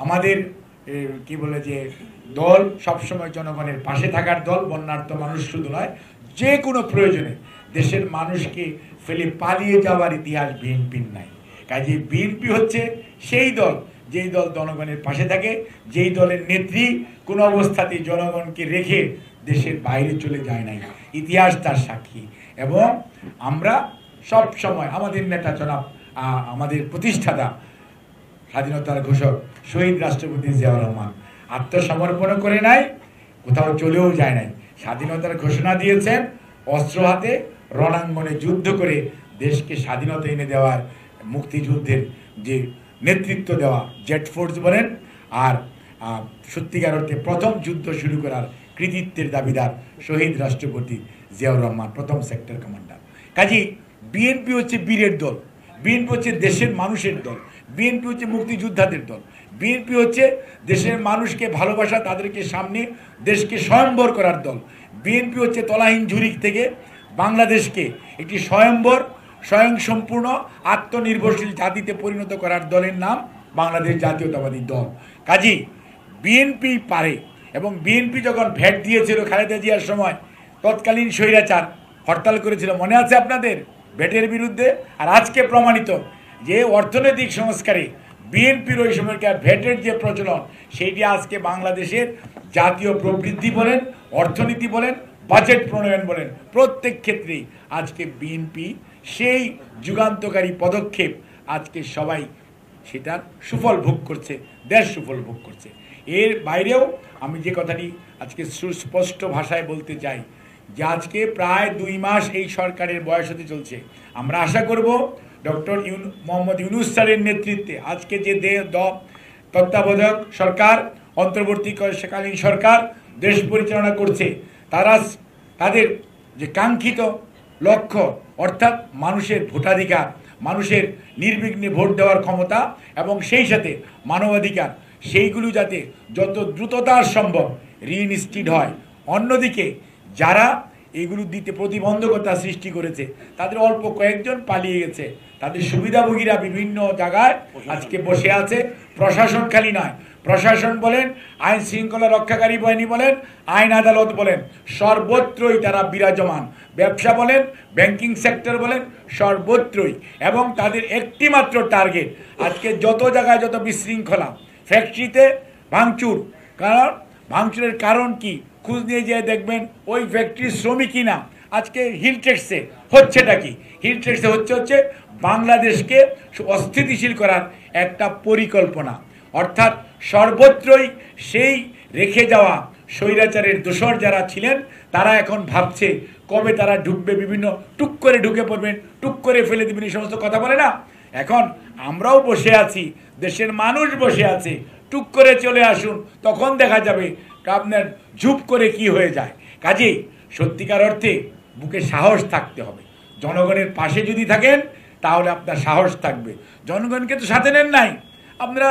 আমাদের কি বলে যে দল সবসময় জনগণের পাশে থাকার দল, বন্যার্ত মানুষ শুধু নয়, যে কোনো প্রয়োজনে দেশের মানুষকে ফেলে পালিয়ে যাওয়ার ইতিহাস বিএনপির নাই। কাজে বিএনপি হচ্ছে সেই দল যেই দল জনগণের পাশে থাকে, যেই দলের নেত্রী কোনো অবস্থাতেই জনগণকে রেখে দেশের বাইরে চলে যায় নাই, ইতিহাস তার সাক্ষী। এবং আমরা সব সময় আমাদের নেতা জনাব, আমাদের প্রতিষ্ঠাতা, স্বাধীনতার ঘোষক শহীদ রাষ্ট্রপতি জিয়াউর রহমান আত্মসমর্পণ করে নাই, কোথাও চলেও যায় নাই। স্বাধীনতার ঘোষণা দিয়েছেন, অস্ত্র হাতে রণাঙ্গনে যুদ্ধ করে দেশকে স্বাধীনতা এনে দেওয়ার, মুক্তিযুদ্ধের যে নেতৃত্ব দেওয়া জেট ফোর্স বলেন, আর সত্যিকার অর্থে প্রথম যুদ্ধ শুরু করার কৃতিত্বের দাবিদার শহীদ রাষ্ট্রপতি জিয়াউর রহমান, প্রথম সেক্টর কমান্ডার। কাজী বিএনপি হচ্ছে বীরের দল, বিএনপি হচ্ছে দেশের মানুষের দল, বিএনপি হচ্ছে মুক্তিযোদ্ধাদের দল, বিএনপি হচ্ছে দেশের মানুষকে ভালোবাসা, তাদেরকে সামনে দেশকে স্বয়ম্বর করার দল। বিএনপি হচ্ছে তলাহীন ঝুড়ি থেকে বাংলাদেশকে একটি স্বয়ংসম্পূর্ণ আত্মনির্ভরশীল জাতিতে পরিণত করার দলের নাম বাংলাদেশ জাতীয়তাবাদী দল। কাজী বিএনপি পারে। এবং বিএনপি যখন ভ্যাট দিয়েছিল খালেদা জিয়ার সময়, তৎকালীন স্বৈরাচার হরতাল করেছিল, মনে আছে আপনাদের, ভ্যাটের বিরুদ্ধে। আর আজকে প্রমাণিত যে অর্থনৈতিক সংস্কারে বিএনপির ওই সময়কার ভ্যাটের যে প্রচলন, সেইটি আজকে বাংলাদেশের জাতীয় প্রবৃদ্ধি বলেন, অর্থনীতি বলেন, বাজেট প্রণয়ন বলেন, প্রত্যেক ক্ষেত্রেই আজকে বিএনপি সেই যুগান্তকারী পদক্ষেপ, আজকে সবাই সেটার সুফল ভোগ করছে, দেশ সুফল ভোগ করছে। এর বাইরেও আমি যে কথাটি আজকে সুস্পষ্ট ভাষায় বলতে চাই যে আজকে প্রায় 2 মাস এই সরকারের বয়স হতে চলছে। আমরা আশা করব ডক্টর মোহাম্মদ ইউনূস স্যারের নেতৃত্বে আজকে যে তত্ত্বাবধায়ক সরকার, অন্তর্বর্তীকালীন সরকার দেশ পরিচালনা করছে, তাদের যে কাঙ্ক্ষিত লক্ষ্য, অর্থাৎ মানুষের ভোটাধিকার, মানুষের নির্বিঘ্নে ভোট দেওয়ার ক্ষমতা এবং সেই সাথে মানবাধিকার, সেইগুলো যাতে যত দ্রুততার সম্ভব রিইনস্টিট হয়। অন্যদিকে যারা এগুলো দিতে প্রতিবন্ধকতা সৃষ্টি করেছে, তাদের অল্প কয়েকজন পালিয়ে গেছে, তাদের সুবিধাভোগীরা বিভিন্ন জায়গায় আজকে বসে আছে। প্রশাসন খালি নয়, প্রশাসন বলেন, আইন শৃঙ্খলা রক্ষাকারী বাহিনী বলেন, আইন আদালত বলেন, সর্বত্রই তারা বিরাজমান। ব্যবসা বলেন, ব্যাংকিং সেক্টর বলেন, সর্বত্রই। এবং তাদের একটি মাত্র টার্গেট, আজকে যত জায়গায় যত বিশৃঙ্খলা, ফ্যাক্টরিতে ভাঙচুর, কারণ ভাঙচুরের কারণ কি খোঁজ নিয়ে যেয়ে দেখবেন ওই ফ্যাক্টরির শ্রমিকই না। আজকে হিল ট্যাক্সে হচ্ছেটা কি? হিল ট্যাক্সে হচ্ছে বাংলাদেশকে অস্থিতিশীল করার একটা পরিকল্পনা। অর্থাৎ সর্বত্রই সেই রেখে যাওয়া স্বৈরাচারের দোসর যারা ছিলেন, তারা এখন ভাবছে কবে তারা ঢুকবে, বিভিন্ন টুক করে ঢুকে পড়বেন, টুক করে ফেলে দেবেন, এই সমস্ত কথা বলে না। এখন আমরাও বসে আছি, দেশের মানুষ বসে আছে, টুক করে চলে আসুন, তখন দেখা যাবে আপনার ঝুপ করে কি হয়ে যায়। কাজেই সত্যিকার অর্থে বুকে সাহস থাকতে হবে। জনগণের পাশে যদি থাকেন তাহলে আপনার সাহস থাকবে। জনগণকে তো সাথে নেন নাই, আপনারা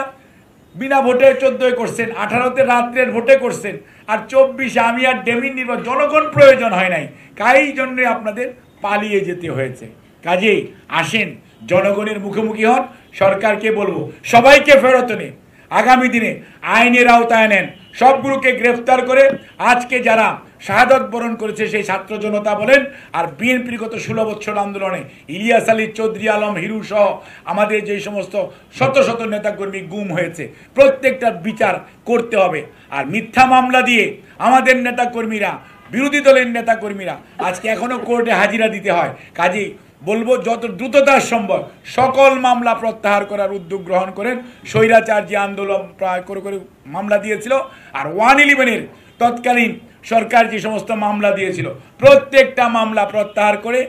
বিনা ভোটে 14 করছেন, 18তে রাত্রের ভোটে করছেন, আর 24 আমি আর ডেমিন নির্বাচন, জনগণ প্রয়োজন হয় নাই, কাই জন্য আপনাদের পালিয়ে যেতে হয়েছে। কাজেই আসেন, জনগণের মুখোমুখি হন। সরকারকে বলবো সবাইকে ফেরত নেন, আগামী দিনে আইনের আওতায় নেন, সবগুলোকে গ্রেফতার করে আজকে যারা শাহাদত বরণ করেছে সেই ছাত্র জনতা বলেন, আর বিএনপির গত 16 বছর আন্দোলনে ইলিয়াস আলী, চৌধুরী আলম, হিরু সহ আমাদের যে সমস্ত শত শত নেতাকর্মী গুম হয়েছে, প্রত্যেকটার বিচার করতে হবে। আর মিথ্যা মামলা দিয়ে আমাদের নেতাকর্মীরা, বিরোধী দলের নেতাকর্মীরা আজকে এখনো কোর্টে হাজিরা দিতে হয়। কাজেই বলবো যত দ্রুততার সম্ভব সকল মামলা প্রত্যাহার করার উদ্যোগ গ্রহণ করেন। স্বৈরাচার যে আন্দোলন প্রায় করে মামলা দিয়েছিল, আর 111-এর তৎকালীন সরকার যে সমস্ত মামলা দিয়েছিল, প্রত্যেকটা মামলা প্রত্যাহার করে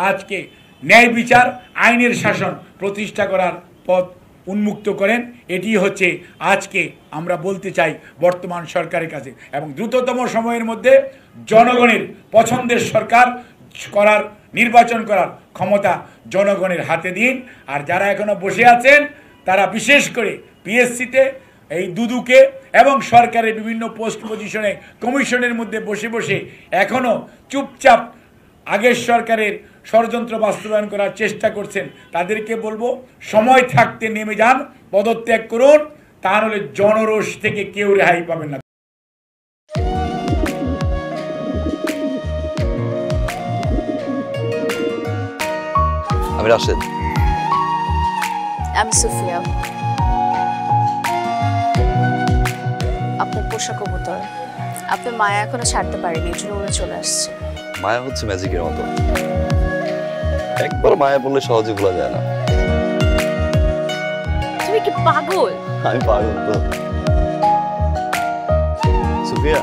আজকে ন্যায় বিচার, আইনের শাসন প্রতিষ্ঠা করার পথ উন্মুক্ত করেন। এটি হচ্ছে আজকে আমরা বলতে চাই বর্তমান সরকারের কাছে। এবং দ্রুততম সময়ের মধ্যে জনগণের পছন্দের সরকার করার, নির্বাচন করার ক্ষমতা জনগণের হাতে দিন। আর যারা এখনো বসে আছেন, তারা বিশেষ করে পিএসসিতে এই দুদুকে এবং সরকারের বিভিন্ন পোস্ট পজিশনে কমিশনের মধ্যে বসে বসে এখনো চুপচাপ আগের সরকারের ষড়যন্ত্র বাস্তবায়ন করার চেষ্টা করছেন, তাদেরকে বলবো সময় থাকতে নেমে যান, পদত্যাগ করুন, তা হলে জনরোষ থেকে কেউ রেহাই পাবে না। আমি রাশেদ। আমি সুফিয়া। আপনার পোষা কবুতর, আপনার মায়া এখনো ছাড়তে পারেনি, এই জন্য উড়ে চলে আসছে। মায়া হচ্ছে ম্যাজিকের মতো, একবার মায়া বললে সহজে ভোলা যায় না। তুমি কি পাগল? আমি পাগল তো। সুফিয়া,